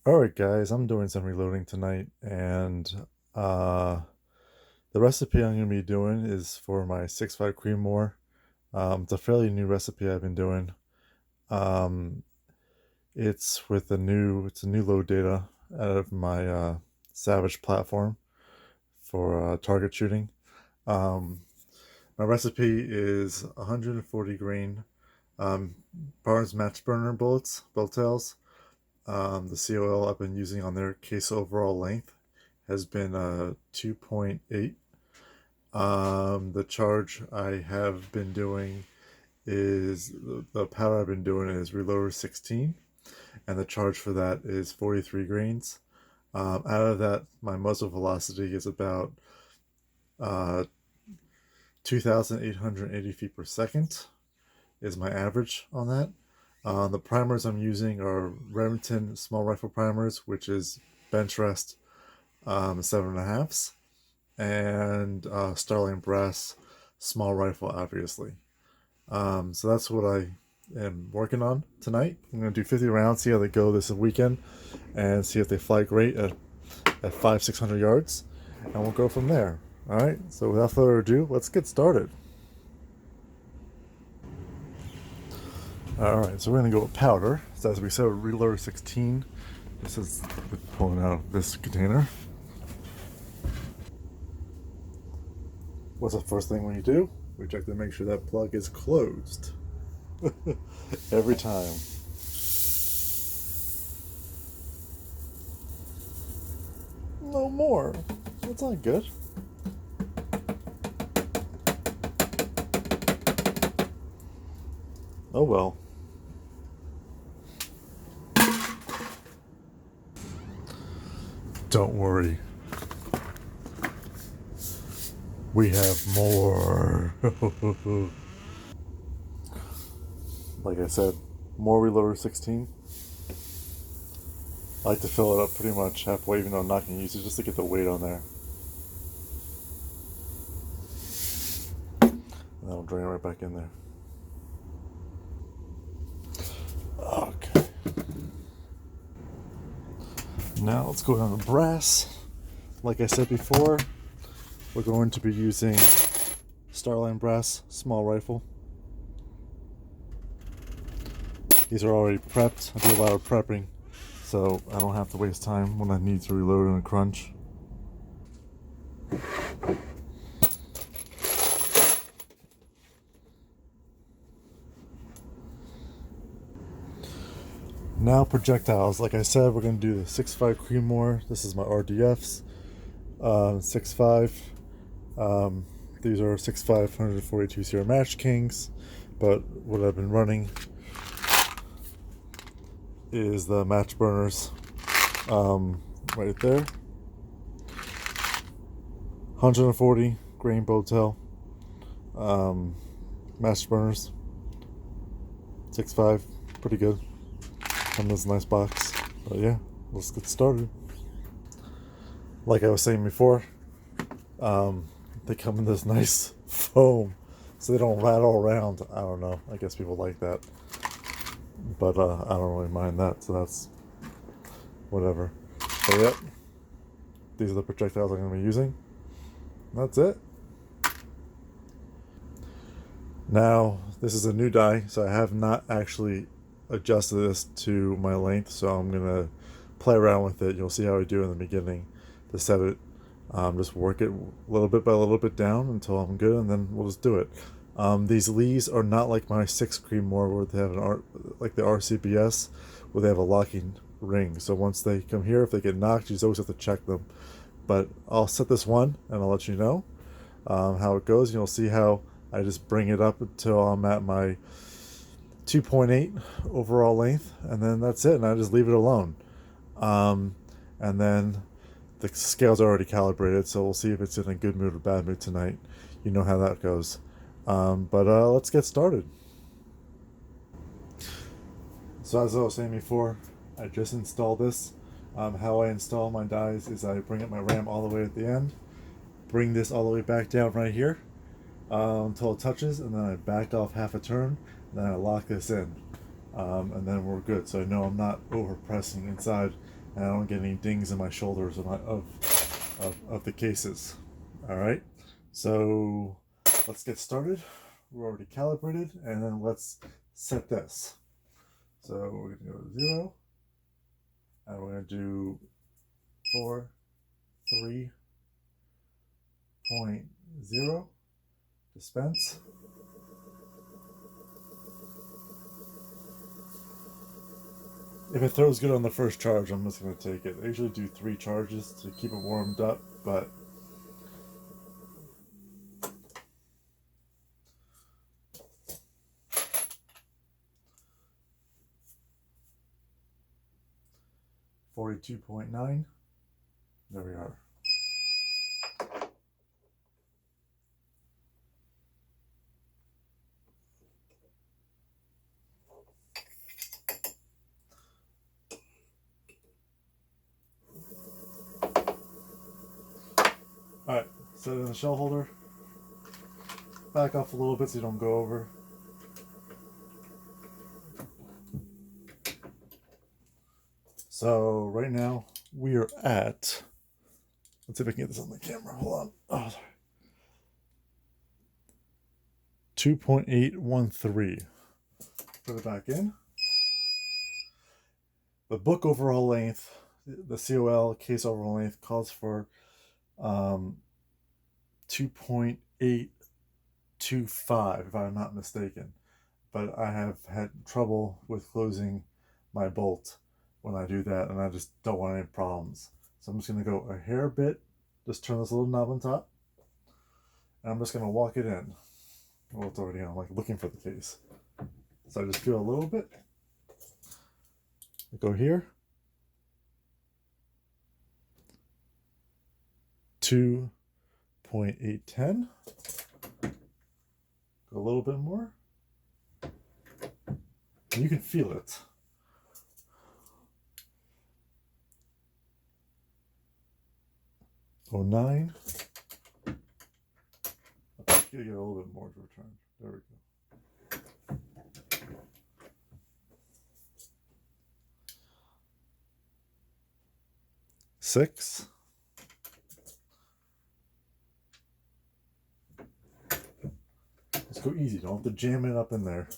Alright guys, I'm doing some reloading tonight, and uh, the recipe I'm going to be doing is for my 6.5 Creedmoor. It's a fairly new recipe I've been doing. Um, it's a new load data out of my Savage platform for target shooting. Um, my recipe is 140 grain um, Barnes match burner bullets, both tails. The COL I've been using on their case overall length has been 2.8. The charge I have been doing is the powder I've been doing is Reloader 16, and the charge for that is 43 grains. Out of that, my muzzle velocity is about uh, 2,880 feet per second, is my average on that. The primers I'm using are Remington small rifle primers, which is bench rest 7.5s, and Starling Brass small rifle, obviously. So that's what I am working on tonight. I'm going to do 50 rounds, see how they go this weekend, and see if they fly great at 600 yards, and we'll go from there. All right, so without further ado, let's get started. All right, so we're going to go with powder. So as we said, Reloader 16. This is pulling out of this container. What's the first thing when you do? We check to make sure that plug is closed. Every time. No more. That's not good. Oh well. Don't worry. We have more. Like I said, more Reloader 16. I like to fill it up pretty much halfway, even though I'm not going to use it, just to get the weight on there. And that'll drain it right back in there. Okay. Now let's go down to brass. Like I said before, we're going to be using Starline Brass small rifle. These are already prepped. I do a lot of prepping, so I don't have to waste time when I need to reload in a crunch. Now projectiles. Like I said, we're going to do the 6.5 Creedmoor. This is my RDFs. 6.5. These are 6.5 142 Sierra Match Kings, but what I've been running is the match burners right there. 140 grain bowtail match burners. 6.5, pretty good. Come in this nice box. But yeah, let's get started. Like I was saying before, they come in this nice foam, so they don't rattle around. I don't know. I guess people like that, but I don't really mind that. So that's whatever. But yep, these are the projectiles I'm going to be using. That's it. Now this is a new die, so I have not actually adjusted this to my length. So I'm gonna play around with it. You'll see how I do in the beginning to set it. Just work it a little bit by a little bit down until I'm good, and then we'll just do it. These leads are not like my 6 Creedmoor where they have like the RCBS, where they have a locking ring. So once they come here, if they get knocked, you just always have to check them. But I'll set this one, and I'll let you know how it goes. You'll see how I just bring it up until I'm at my 2.8 overall length, and then that's it, and I just leave it alone. And then the scales are already calibrated, so we'll see if it's in a good mood or bad mood tonight. You know how that goes. But let's get started. So as I was saying before, I just installed this. How I install my dies is I bring up my RAM all the way at the end, bring this all the way back down right here until it touches, and then I back off half a turn, and then I lock this in, and then we're good. So I know I'm not over pressing inside and I don't get any dings in my shoulders of the cases. All right, so let's get started. We're already calibrated, and then let's set this. So we're gonna go to 0, and we're gonna do 4, 3.0, dispense. If it throws good on the first charge, I'm just going to take it. I usually do 3 charges to keep it warmed up, but $42.9. There we are. Alright, set it in the shell holder. Back off a little bit so you don't go over. So right now we are at, let's see if I can get this on the camera. Hold on. Oh, sorry. 2.813. Put it back in. The book overall length, the COL case overall length, calls for 2.825, if I'm not mistaken. But I have had trouble with closing my bolt when I do that, and I just don't want any problems. So I'm just going to go a hair bit, just turn this little knob on top, and I'm just going to walk it in. Well, it's already on, I'm like looking for the case. So I just feel a little bit. I go here. 2.810. Go a little bit more. And you can feel it. Oh, 9. I'll get a little bit more to return. There we go. 6. Let's go easy. Don't have to jam it up in there.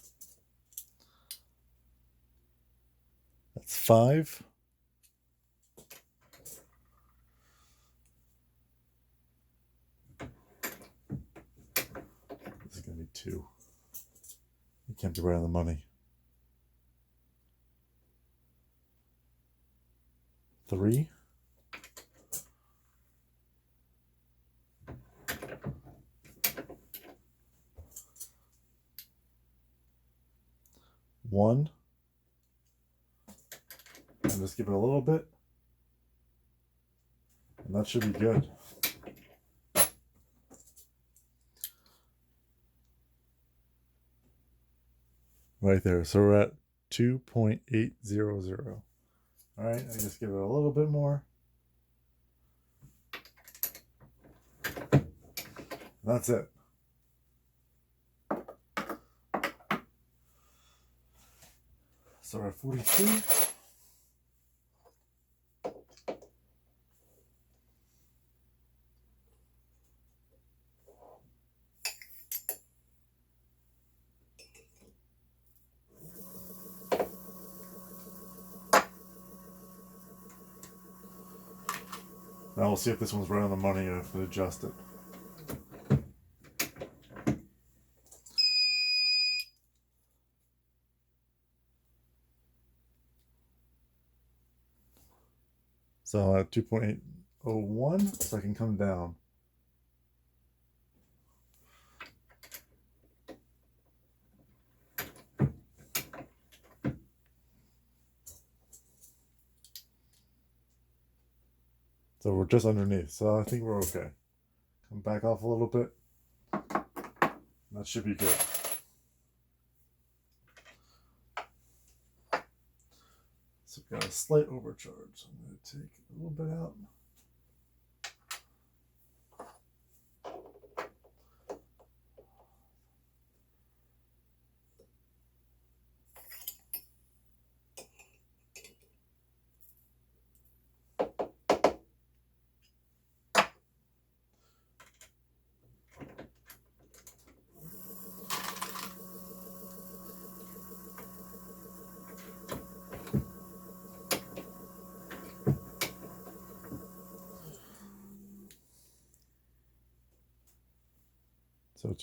That's 5. This is going to be 2. You can't be right on the money. 3. 1. And just give it a little bit. And that should be good. Right there. So we're at 2.800. All right, I just give it a little bit more. That's it. So we're at 43. Now we'll see if this one's right on the money and if it adjusted. So at 2.801, so I can come down. So we're just underneath, so I think we're okay. Come back off a little bit. That should be good. So we've got a slight overcharge. So I'm going to take a little bit out.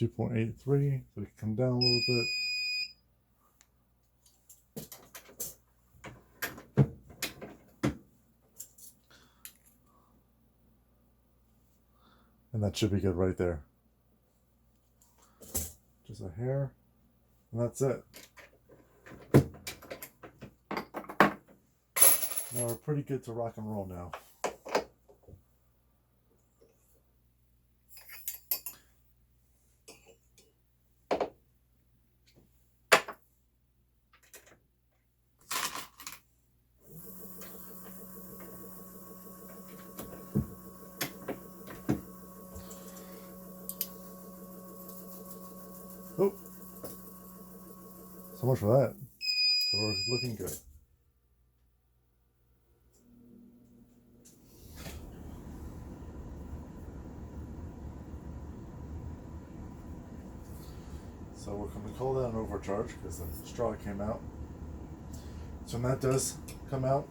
2.83, so we can come down a little bit. And that should be good right there. Just a hair, and that's it. Now we're pretty good to rock and roll now. Oh, so much for that. So we're looking good. So we're going to call that an overcharge because the straw came out. So when that does come out,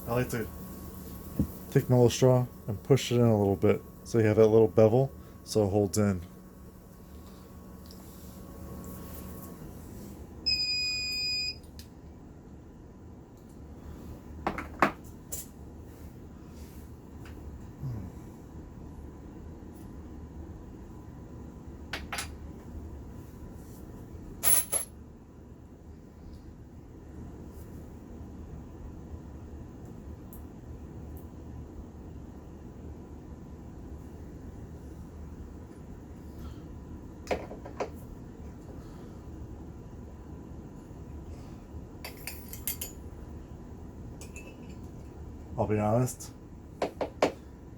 I like to take my little straw and push it in a little bit so you have that little bevel so it holds in. I'll be honest,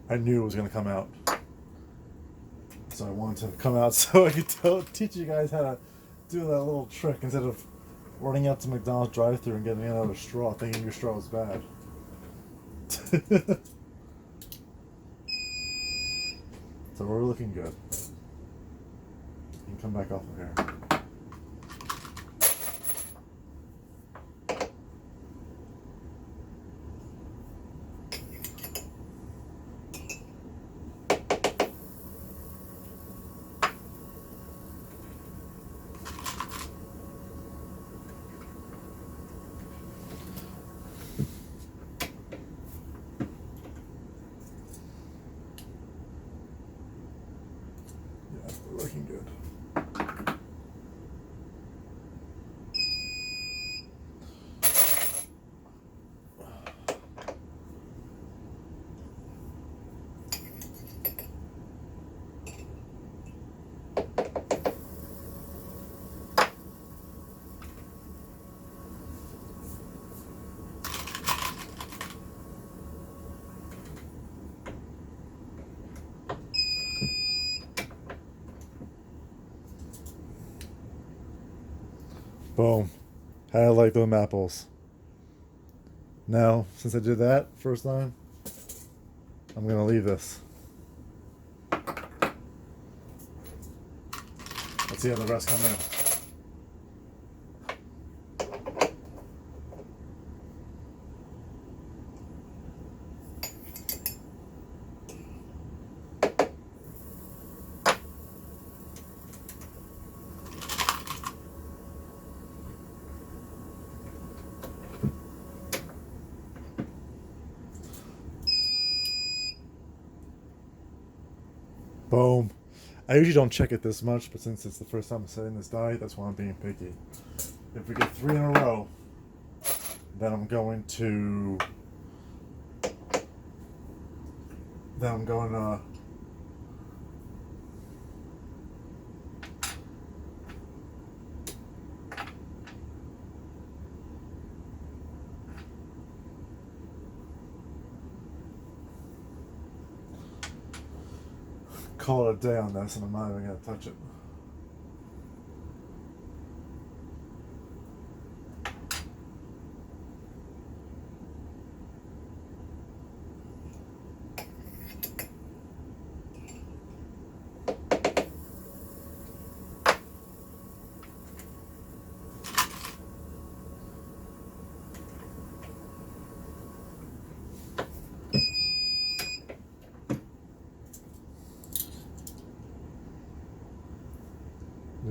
I knew it was going to come out. So I wanted to come out so I could teach you guys how to do that little trick instead of running out to McDonald's drive-thru and getting another straw thinking your straw was bad. So we're looking good. You can come back off of here. We're looking good. Boom. How I like them apples. Now, since I did that first time, I'm going to leave this. Let's see how the rest come in. Boom. I usually don't check it this much, but since it's the first time I'm setting this die, that's why I'm being picky. If we get 3 in a row, then I'm going to call it a day on this, and I'm not even going to touch it.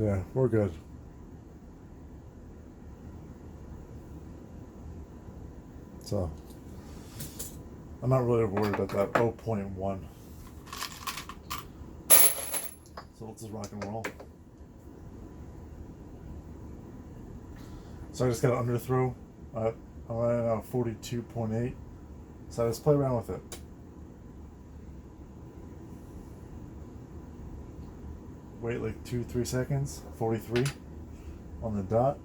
Yeah, we're good. So I'm not really worried about that 0.1. So let's just rock and roll. So I just got an underthrow. I'm right now 42.8. So I just play around with it. Wait like 2-3 seconds. 43 on the dot.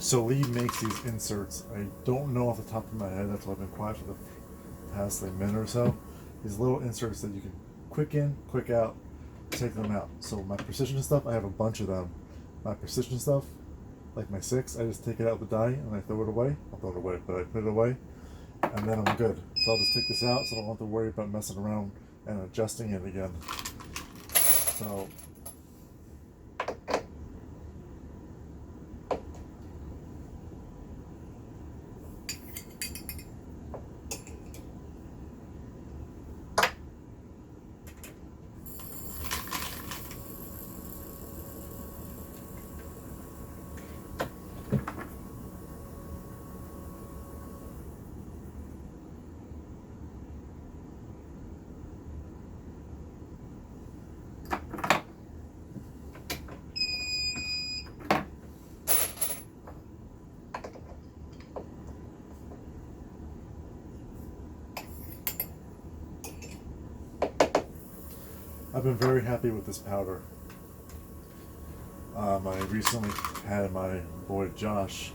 So Lee makes these inserts. I don't know off the top of my head. That's why I've been quiet for the past like minute or so. These little inserts that you can quick in, quick out, take them out. So my precision stuff, I have a bunch of them. My precision stuff, like my 6, I just take it out of the die and I throw it away. I'll throw it away, but I put it away, and then I'm good. So I'll just take this out, so I don't have to worry about messing around and adjusting it again. So. I've been very happy with this powder. I recently had my boy Josh,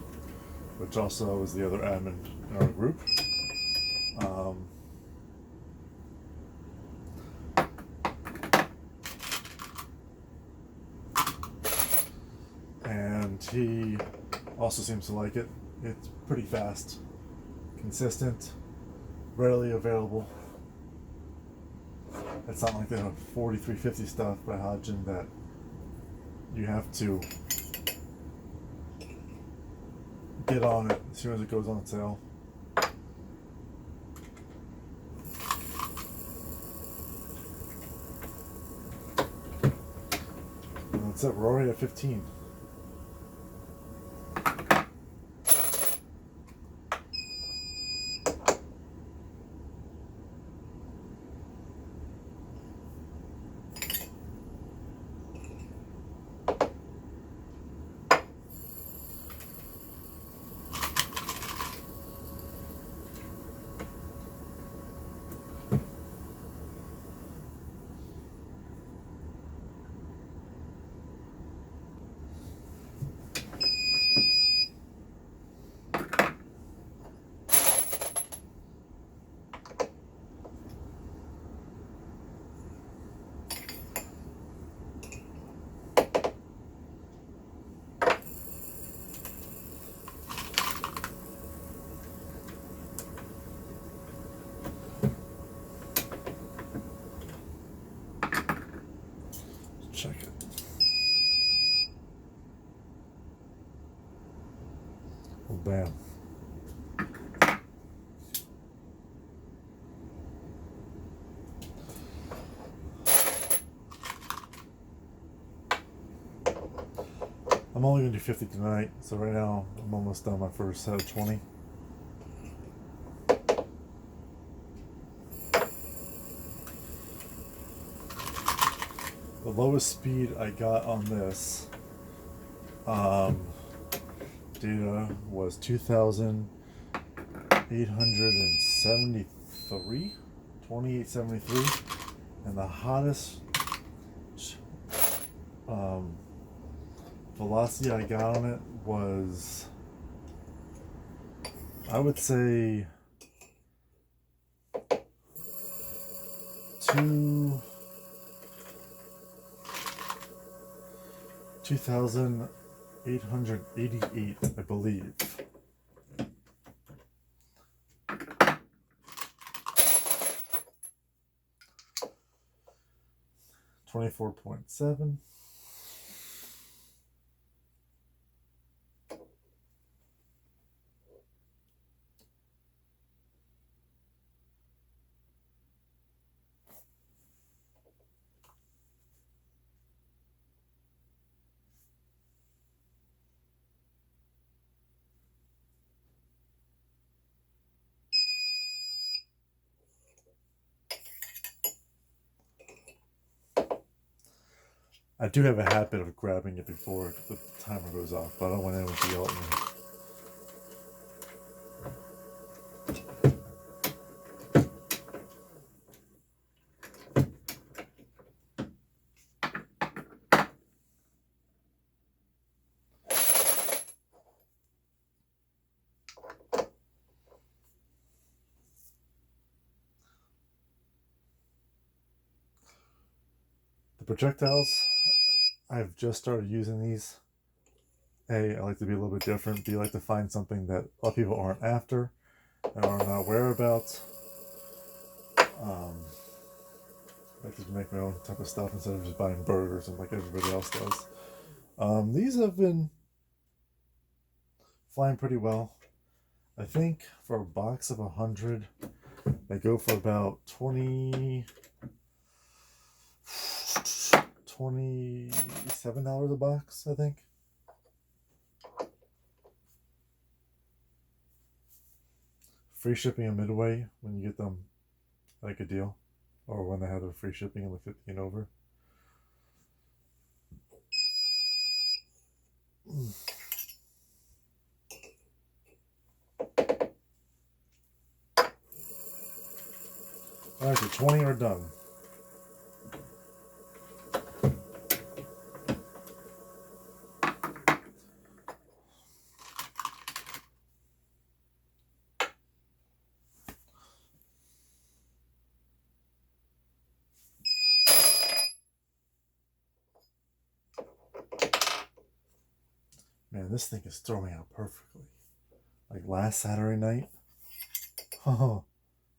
which also is the other admin in our group. And he also seems to like it. It's pretty fast, consistent, readily available. It's not like the 4350 stuff by Hodgin that you have to get on it as soon as it goes on sale. And that's it, we're already at 15. Check it. Oh, bam. I'm only going to do 50 tonight, so right now I'm almost done my first set of 20. The lowest speed I got on this data was 2,873, 2873, and the hottest velocity I got on it was I would say 2,888, I believe. $24.7. I do have a habit of grabbing it before the timer goes off, but I don't want anyone to yell at me. The projectiles, I've just started using these. I like to be a little bit different. B, I like to find something that a lot of people aren't after and are not aware about. I like to make my own type of stuff instead of just buying burgers and like everybody else does. These have been flying pretty well. I think for a box of 100, they go for about $27 a box, I think. Free shipping in Midway when you get them, like a deal, or when they have their free shipping in the 50 and over. Alright, so 20 are done. Man, this thing is throwing out perfectly. Like last Saturday night. Oh,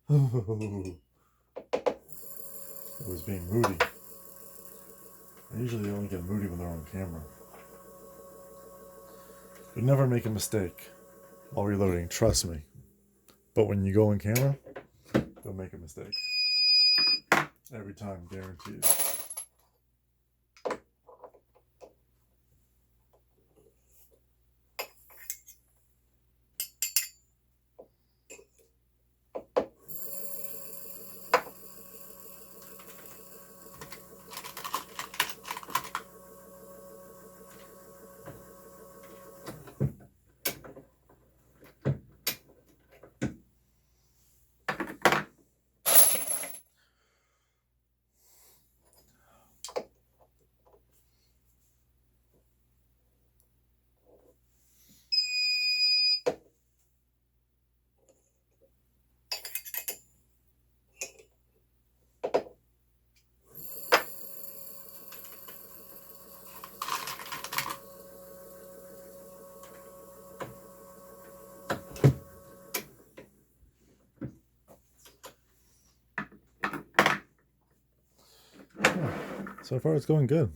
it was being moody. I usually only get moody when they're on camera. You never make a mistake while reloading, trust me. But when you go on camera, you'll make a mistake. Every time, guaranteed. So far, it's going good.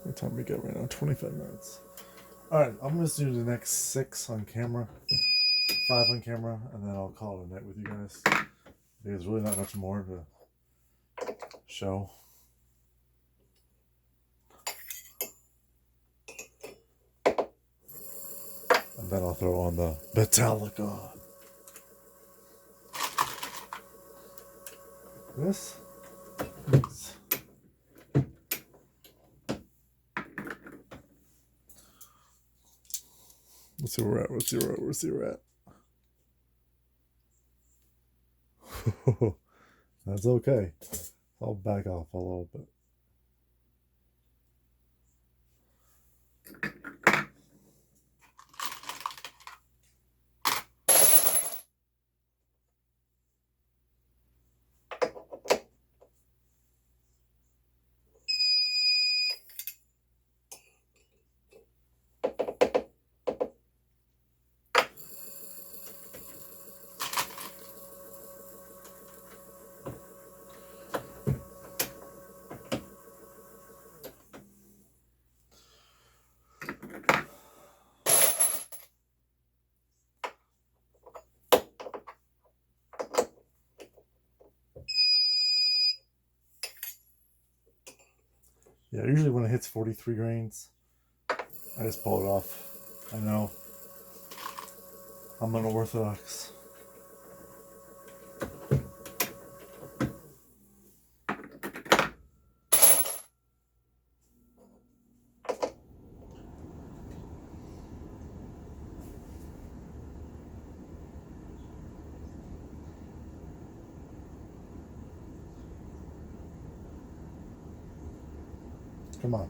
What time we got right now? 25 minutes. Alright, I'm going to do the next 6 on camera, 5 on camera, and then I'll call it a night with you guys. There's really not much more to show. And then I'll throw on the Metallica. this. Let's see where we're at. Let's see where we're at. That's okay. I'll back off a little bit. Yeah, usually when it hits 43 grains, I just pull it off. I know I'm unorthodox. Come on.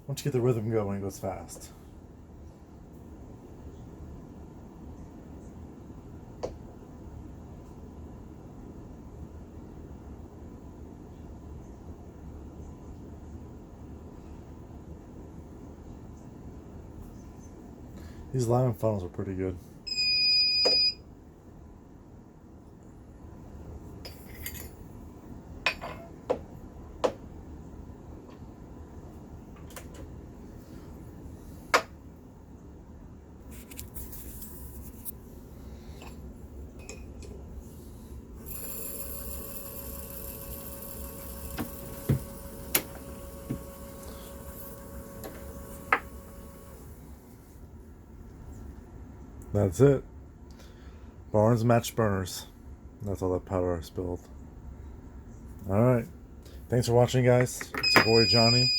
Once you get the rhythm going, it goes fast. These line funnels are pretty good. That's it. Barnes match burners. That's all that powder I spilled. Alright. Thanks for watching, guys. It's your boy Johnny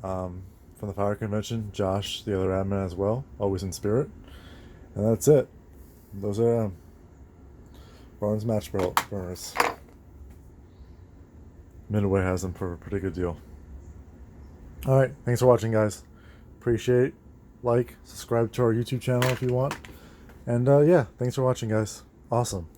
from the Fire Convention. Josh, the other admin as well. Always in spirit. And that's it. Those are Barnes match burners. Midway has them for a pretty good deal. Alright. Thanks for watching, guys. Appreciate. Like, subscribe to our YouTube channel if you want. And yeah, thanks for watching, guys. Awesome.